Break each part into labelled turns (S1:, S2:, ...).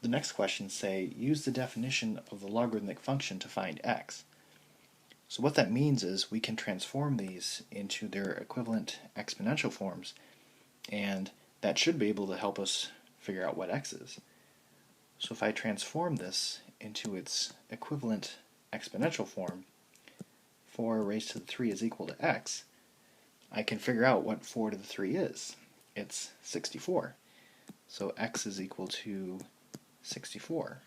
S1: the next questions say, use the definition of the logarithmic function to find x. So what that means is we can transform these into their equivalent exponential forms, and that should be able to help us figure out what x is. So if I transform this into its equivalent exponential form, 4 raised to the 3 is equal to x, I can figure out what 4 to the 3 is. It's 64. So x is equal to 64.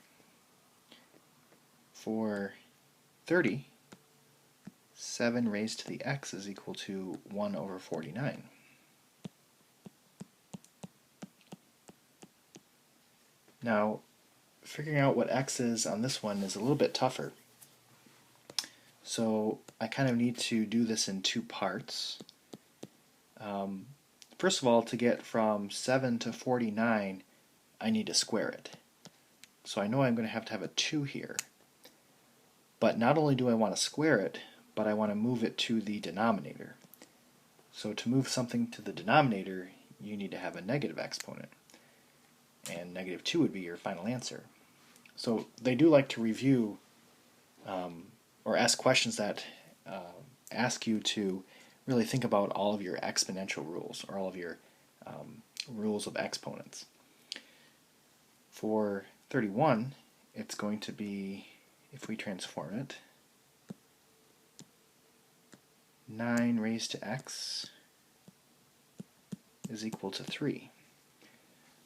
S1: For 30, 7 raised to the x is equal to 1 over 49. Now, figuring out what x is on this one is a little bit tougher. So I kind of need to do this in two parts. First of all, to get from 7 to 49, I need to square it. So I know I'm going to have a 2 here. But not only do I want to square it, but I want to move it to the denominator. So to move something to the denominator, you need to have a negative exponent. And negative 2 would be your final answer. So they do like to review or ask questions that ask you to really think about all of your exponential rules, or all of your rules of exponents. For 31, it's going to be, if we transform it, 9 raised to x is equal to 3.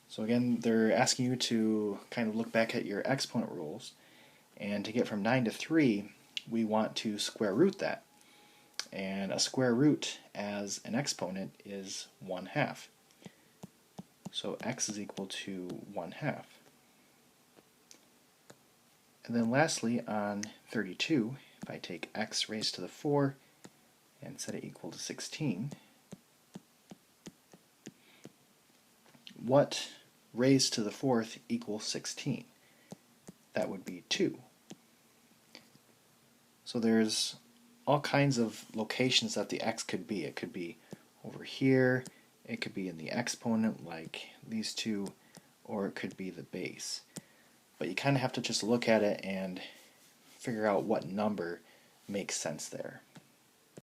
S1: So again, they're asking you to kind of look back at your exponent rules, and to get from 9 to 3, we want to square root that. And a square root as an exponent is 1/2. So x is equal to 1/2. And then lastly, on 32, if I take x raised to the 4 and set it equal to 16, what raised to the 4th equals 16? That would be 2. So there's all kinds of locations that the x could be. It could be over here, it could be in the exponent like these two, or it could be the base. But you kind of have to just look at it and figure out what number makes sense there.